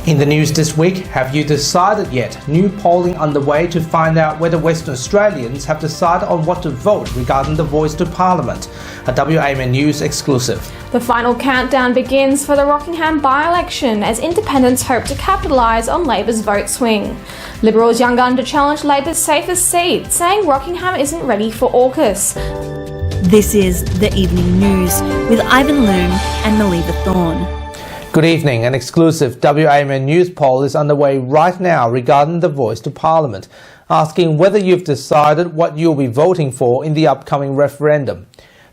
In the news this week, have you decided yet? New polling underway to find out whether Western Australians have decided on what to vote regarding the voice to Parliament. A WAMN News exclusive. The final countdown begins for the Rockingham by-election as independents hope to capitalise on Labor's vote swing. Liberals young gun to challenge Labor's safest seat, saying Rockingham isn't ready for AUKUS. This is The Evening News with Ivan Loom and Maliva Thorne. Good evening. An exclusive WAMN News poll is underway right now regarding the voice to Parliament, asking whether you've decided what you'll be voting for in the upcoming referendum.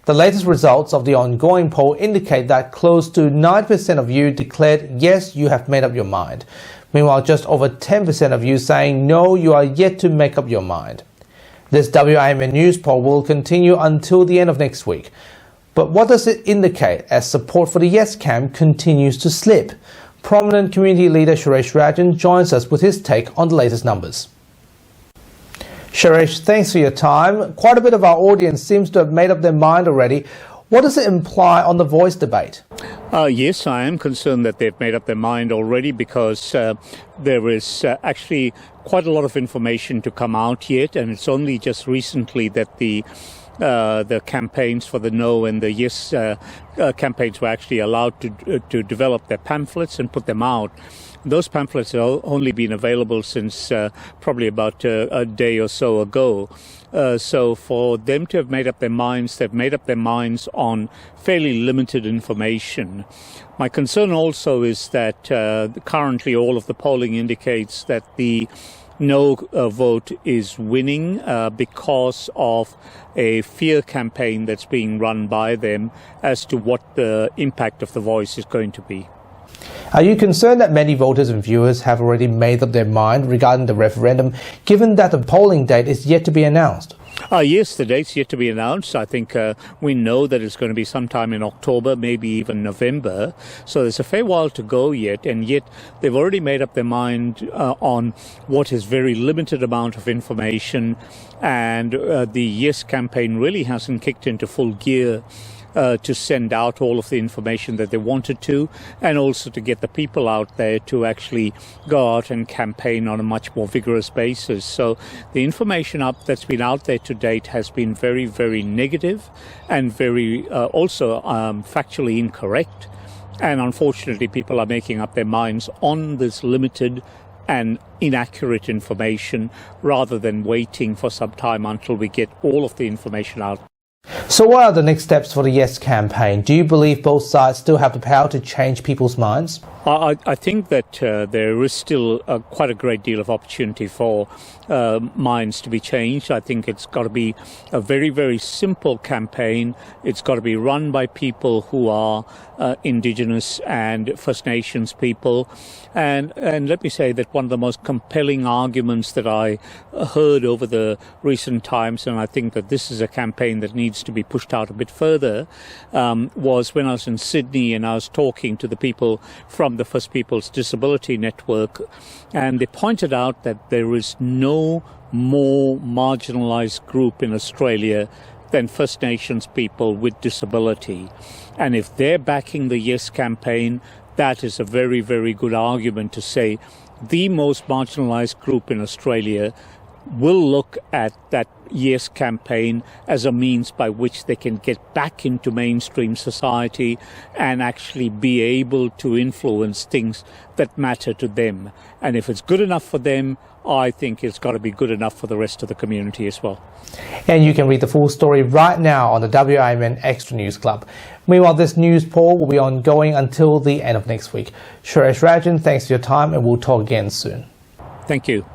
The latest results of the ongoing poll indicate that close to 9% of you declared yes, you have made up your mind. Meanwhile, just over 10% of you saying no, you are yet to make up your mind. This WAMN News poll will continue until the end of next week. But what does it indicate as support for the Yes camp continues to slip? Prominent community leader Suresh Rajan joins us with his take on the latest numbers. Suresh, thanks for your time. Quite a bit of our audience seems to have made up their mind already. What does it imply on the voice debate? Yes, I am concerned that they've made up their mind already because there is actually quite a lot of information to come out yet, and it's only just recently that the campaigns for the no and the yes campaigns were actually allowed to develop their pamphlets and put them out. Those pamphlets have only been available since probably about a day or so ago. So for them to have made up their minds, they've made up their minds on fairly limited information. My concern also is that currently all of the polling indicates that the no vote is winning because of a fear campaign that's being run by them as to what the impact of the voice is going to be. Are you concerned that many voters and viewers have already made up their mind regarding the referendum, given that the polling date is yet to be announced? Yes, the date's yet to be announced. I think we know that it's going to be sometime in October, maybe even November. So there's a fair while to go yet, and yet they've already made up their mind on what is very limited amount of information, and the Yes campaign really hasn't kicked into full gear to send out all of the information that they wanted to, and also to get the people out there to actually go out and campaign on a much more vigorous basis. So the information that's been out there to date has been very, very negative and very also factually incorrect. And unfortunately, people are making up their minds on this limited and inaccurate information rather than waiting for some time until we get all of the information out. So what are the next steps for the Yes campaign? Do you believe both sides still have the power to change people's minds? I think that there is still quite a great deal of opportunity for minds to be changed. I think it's got to be a very, very simple campaign. It's got to be run by people who are Indigenous and First Nations people. And let me say that one of the most compelling arguments that I heard over the recent times, and I think that this is a campaign that needs to be pushed out a bit further, was when I was in Sydney and I was talking to the people from the First Peoples Disability Network, and they pointed out that there is no more marginalised group in Australia than First Nations people with disability. And if they're backing the Yes campaign, that is a very, very good argument to say the most marginalised group in Australia will look at that Yes campaign as a means by which they can get back into mainstream society and actually be able to influence things that matter to them. And if it's good enough for them, I think it's got to be good enough for the rest of the community as well. And you can read the full story right now on the WAMN Extra News Club. Meanwhile, this news poll will be ongoing until the end of next week. Suresh Rajan, thanks for your time, and we'll talk again soon. Thank you.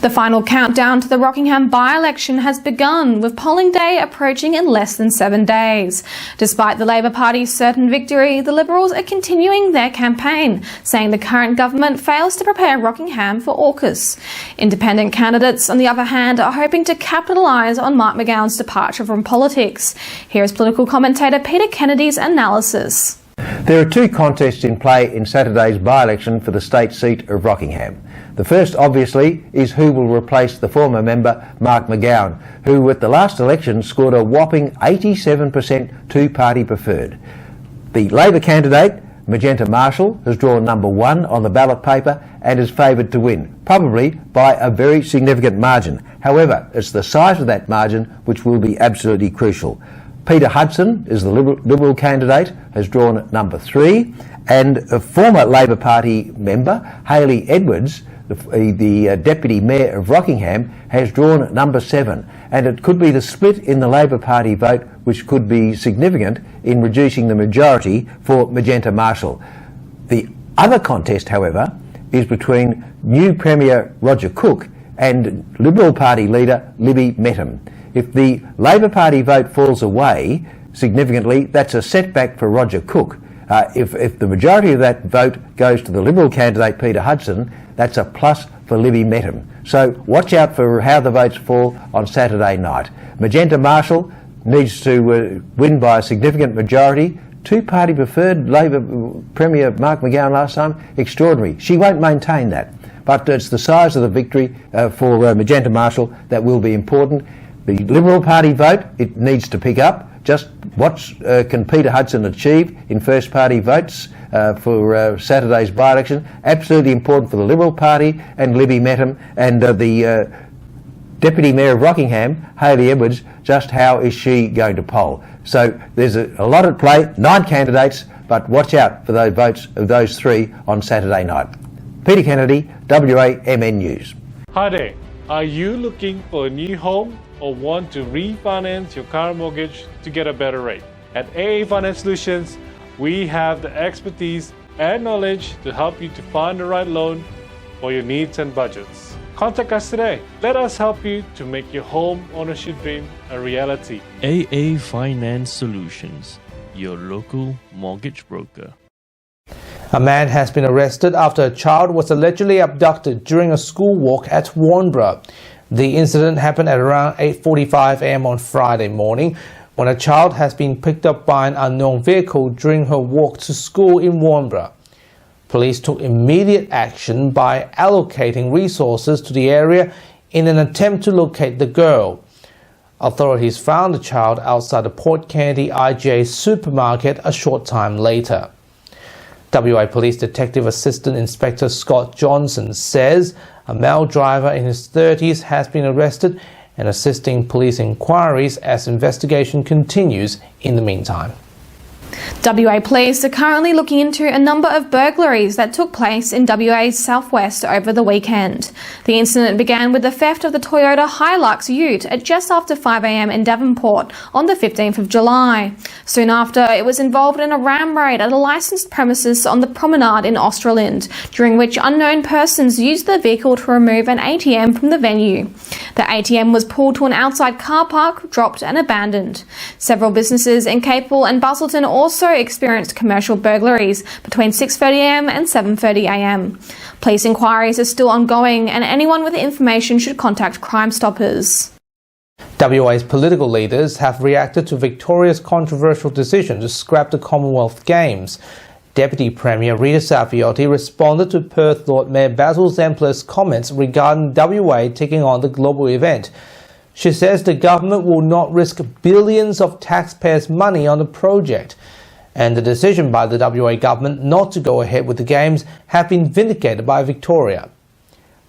The final countdown to the Rockingham by-election has begun, with polling day approaching in less than 7 days. Despite the Labor Party's certain victory, the Liberals are continuing their campaign, saying the current government fails to prepare Rockingham for AUKUS. Independent candidates, on the other hand, are hoping to capitalise on Mark McGowan's departure from politics. Here is political commentator Peter Kennedy's analysis. There are two contests in play in Saturday's by-election for the state seat of Rockingham. The first, obviously, is who will replace the former member, Mark McGowan, who at the last election scored a whopping 87% two-party preferred. The Labor candidate Magenta Marshall has drawn number 1 on the ballot paper and is favoured to win, probably by a very significant margin. However, it's the size of that margin which will be absolutely crucial. Peter Hudson is the Liberal candidate, has drawn number 3, and a former Labor Party member, Hayley Edwards, the Deputy Mayor of Rockingham, has drawn number 7, and it could be the split in the Labor Party vote which could be significant in reducing the majority for Magenta Marshall. The other contest, however, is between new Premier Roger Cook and Liberal Party leader Libby Mettam. If the Labor Party vote falls away significantly, that's a setback for Roger Cook. If the majority of that vote goes to the Liberal candidate Peter Hudson, that's a plus for Libby Mettam. So watch out for how the votes fall on Saturday night. Magenta Marshall needs to win by a significant majority. Two-party preferred Labor Premier Mark McGowan last time, extraordinary. She won't maintain that. But it's the size of the victory for Magenta Marshall that will be important. The Liberal Party vote, it needs to pick up. Just what can Peter Hudson achieve in first party votes for Saturday's by-election? Absolutely important for the Liberal Party and Libby Mettam, and the Deputy Mayor of Rockingham, Hayley Edwards, just how is she going to poll? So there's a lot at play, 9 candidates, but watch out for those votes of those 3 on Saturday night. Peter Kennedy, WAMN News. Hi there. Are you looking for a new home or want to refinance your car mortgage to get a better rate? At AA Finance Solutions, we have the expertise and knowledge to help you to find the right loan for your needs and budgets. Contact us today. Let us help you to make your home ownership dream a reality. AA Finance Solutions, your local mortgage broker. A man has been arrested after a child was allegedly abducted during a school walk at Warnbro. The incident happened at around 8:45 a.m. on Friday morning when a child has been picked up by an unknown vehicle during her walk to school in Warnbro. Police took immediate action by allocating resources to the area in an attempt to locate the girl. Authorities found the child outside the Port Kennedy IGA supermarket a short time later. WA Police Detective Assistant Inspector Scott Johnson says a male driver in his 30s has been arrested and assisting police inquiries as investigation continues in the meantime. WA Police are currently looking into a number of burglaries that took place in WA's southwest over the weekend. The incident began with the theft of the Toyota Hilux ute at just after 5 a.m. in Devonport on the 15th of July. Soon after, it was involved in a ram raid at a licensed premises on the promenade in Australind, during which unknown persons used the vehicle to remove an ATM from the venue. The ATM was pulled to an outside car park, dropped and abandoned. Several businesses in Capel and Busselton also experienced commercial burglaries between 6:30 a.m. and 7:30 a.m. Police inquiries are still ongoing and anyone with information should contact Crime Stoppers. WA's political leaders have reacted to Victoria's controversial decision to scrap the Commonwealth Games. Deputy Premier Rita Saviotti responded to Perth Lord Mayor Basil Zempler's comments regarding WA taking on the global event. She says the government will not risk billions of taxpayers' money on the project, and the decision by the WA government not to go ahead with the Games have been vindicated by Victoria.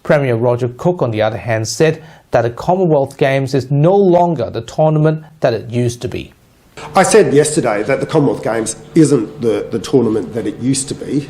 Premier Roger Cook, on the other hand, said that the Commonwealth Games is no longer the tournament that it used to be. I said yesterday that the Commonwealth Games isn't the tournament that it used to be.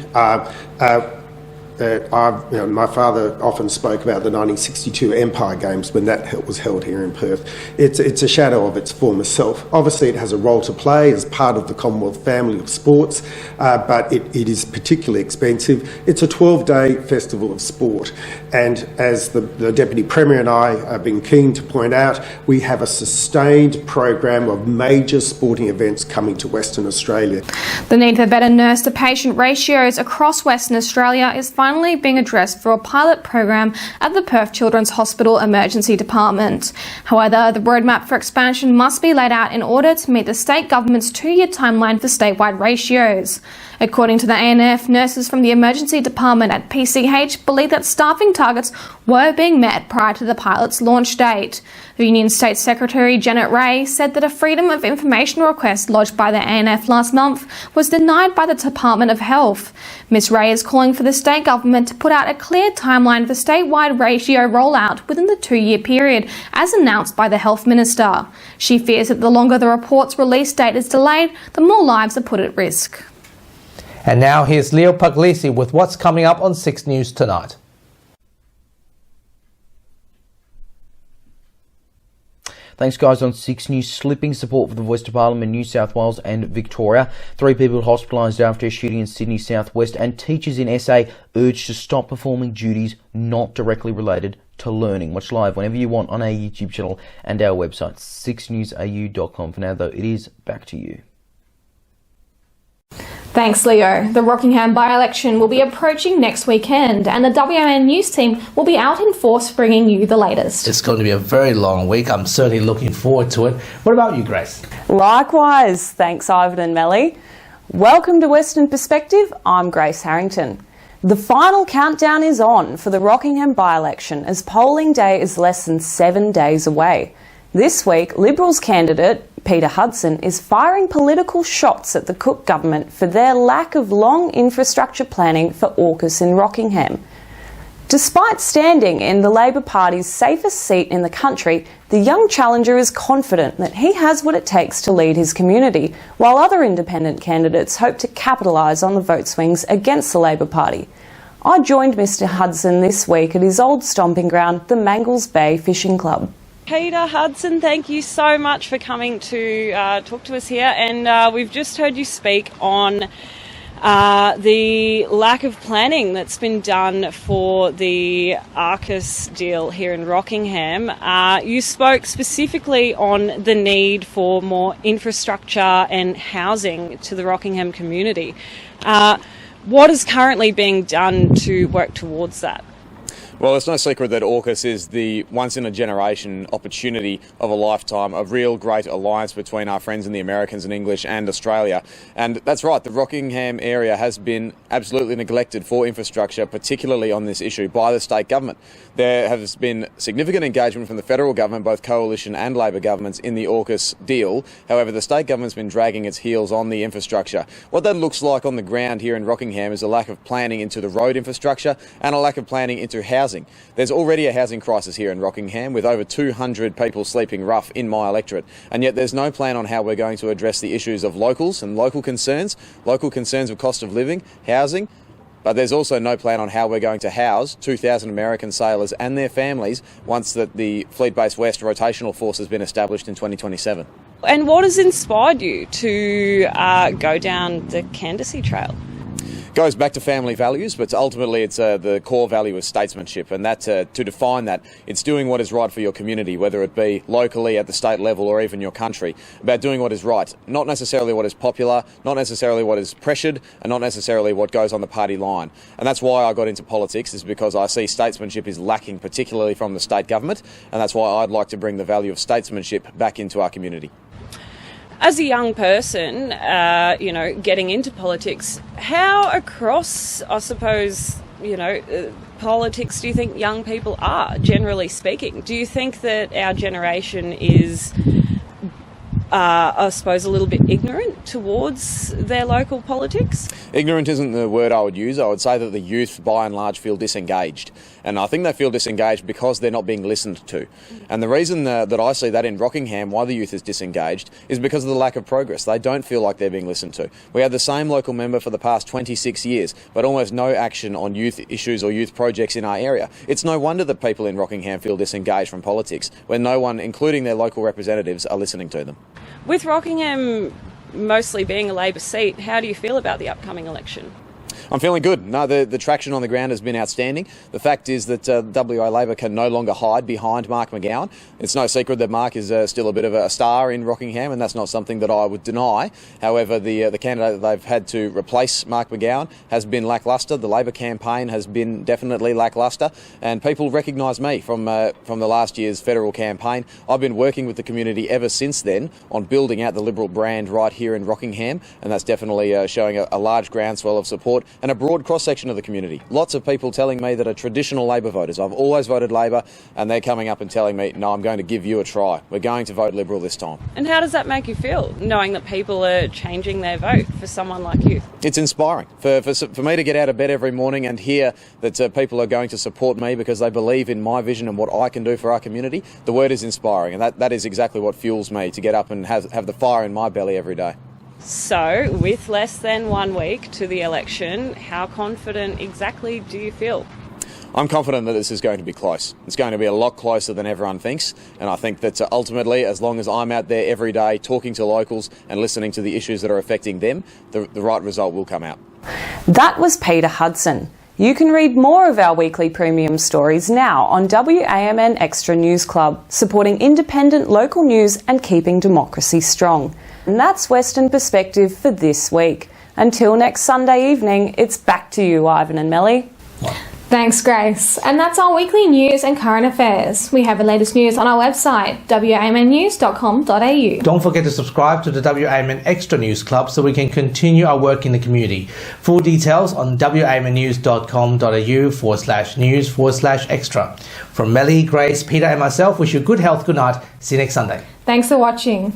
My father often spoke about the 1962 Empire Games when that was held here in Perth. It's a shadow of its former self. Obviously, it has a role to play as part of the Commonwealth family of sports, but it is particularly expensive. It's a 12-day festival of sport, and as the Deputy Premier and I have been keen to point out, we have a sustained program of major sporting events coming to Western Australia. The need for better nurse-to-patient ratios across Western Australia is finally finally being addressed for a pilot program at the Perth Children's Hospital Emergency Department. However, the roadmap for expansion must be laid out in order to meet the state government's 2-year timeline for statewide ratios. According to the ANF, nurses from the emergency department at PCH believe that staffing targets were being met prior to the pilot's launch date. The Union State Secretary Janet Ray said that a Freedom of Information request lodged by the ANF last month was denied by the Department of Health. Ms Ray is calling for the state government to put out a clear timeline for statewide ratio rollout within the 2-year period, as announced by the Health Minister. She fears that the longer the report's release date is delayed, the more lives are put at risk. And now here's Leo Puglisi with what's coming up on 6 News tonight. Thanks, guys. On 6 News, slipping support for the voice to Parliament in New South Wales and Victoria. 3 people hospitalised after a shooting in Sydney southwest, and teachers in SA urged to stop performing duties not directly related to learning. Watch live whenever you want on our YouTube channel and our website, 6newsau.com. For now, though, it is back to you. Thanks, Leo. The Rockingham by-election will be approaching next weekend, and the WAN News team will be out in force bringing you the latest. It's going to be a very long week. I'm certainly looking forward to it. What about you, Grace? Likewise. Thanks, Ivan and Melly. Welcome to Western Perspective. I'm Grace Harrington. The final countdown is on for the Rockingham by-election, as polling day is less than 7 days away. This week, Liberals candidate Peter Hudson is firing political shots at the Cook government for their lack of long infrastructure planning for AUKUS in Rockingham. Despite standing in the Labor Party's safest seat in the country, the young challenger is confident that he has what it takes to lead his community, while other independent candidates hope to capitalise on the vote swings against the Labor Party. I joined Mr Hudson this week at his old stomping ground, the Mangles Bay Fishing Club. Peter Hudson, thank you so much for coming to talk to us here, and we've just heard you speak on the lack of planning that's been done for the AUKUS deal here in Rockingham. You spoke specifically on the need for more infrastructure and housing to the Rockingham community. What is currently being done to work towards that? Well, it's no secret that AUKUS is the once-in-a-generation opportunity of a lifetime, a real great alliance between our friends in the Americans and English and Australia. And that's right, the Rockingham area has been absolutely neglected for infrastructure, particularly on this issue, by the state government. There has been significant engagement from the federal government, both coalition and Labor governments, in the AUKUS deal. However, the state government's been dragging its heels on the infrastructure. What that looks like on the ground here in Rockingham is a lack of planning into the road infrastructure and a lack of planning into housing. There's already a housing crisis here in Rockingham, with over 200 people sleeping rough in my electorate, and yet there's no plan on how we're going to address the issues of locals and local concerns of cost of living, housing, but there's also no plan on how we're going to house 2,000 American sailors and their families once that the Fleet-Based West rotational force has been established in 2027. And what has inspired you to go down the candidacy trail? Goes back to family values, but ultimately it's the core value of statesmanship, and that to define that, it's doing what is right for your community, whether it be locally, at the state level, or even your country, about doing what is right, not necessarily what is popular, not necessarily what is pressured, and not necessarily what goes on the party line. And that's why I got into politics, is because I see statesmanship is lacking, particularly from the state government, and that's why I'd like to bring the value of statesmanship back into our community. As a young person, getting into politics, how across, I suppose, politics do you think young people are, generally speaking? Do you think that our generation is, I suppose, a little bit ignorant towards their local politics? Ignorant isn't the word I would use. I would say that the youth, by and large, feel disengaged. And I think they feel disengaged because they're not being listened to. And the reason that I see that in Rockingham, why the youth is disengaged, is because of the lack of progress. They don't feel like they're being listened to. We had the same local member for the past 26 years, but almost no action on youth issues or youth projects in our area. It's no wonder that people in Rockingham feel disengaged from politics, when no one, including their local representatives, are listening to them. With Rockingham mostly being a Labor seat, how do you feel about the upcoming election? I'm feeling good. No, the traction on the ground has been outstanding. The fact is that WA Labor can no longer hide behind Mark McGowan. It's no secret that Mark is still a bit of a star in Rockingham, and that's not something that I would deny. However, the candidate that they've had to replace Mark McGowan has been lacklustre. The Labor campaign has been definitely lacklustre, and people recognise me from the last year's federal campaign. I've been working with the community ever since then on building out the Liberal brand right here in Rockingham, and that's definitely showing a large groundswell of support and a broad cross-section of the community. Lots of people telling me that are traditional Labor voters. I've always voted Labor, and they're coming up and telling me, no, I'm going to give you a try. We're going to vote Liberal this time. And how does that make you feel, knowing that people are changing their vote for someone like you? It's inspiring. For me to get out of bed every morning and hear that people are going to support me because they believe in my vision and what I can do for our community, the word is inspiring, and that is exactly what fuels me to get up and have the fire in my belly every day. So, with less than 1 week to the election, how confident exactly do you feel? I'm confident that this is going to be close. It's going to be a lot closer than everyone thinks, and I think that ultimately, as long as I'm out there every day talking to locals and listening to the issues that are affecting them, the right result will come out. That was Peter Hudson. You can read more of our weekly premium stories now on WAMN Extra News Club, supporting independent local news and keeping democracy strong. And that's Western Perspective for this week. Until next Sunday evening, it's back to you, Ivan and Melly. Thanks, Grace. And that's our weekly news and current affairs. We have the latest news on our website, wamnnews.com.au. Don't forget to subscribe to the WAMN Extra News Club so we can continue our work in the community. Full details on wamnnews.com.au/news/extra. From Melly, Grace, Peter and myself, wish you good health, good night. See you next Sunday. Thanks for watching.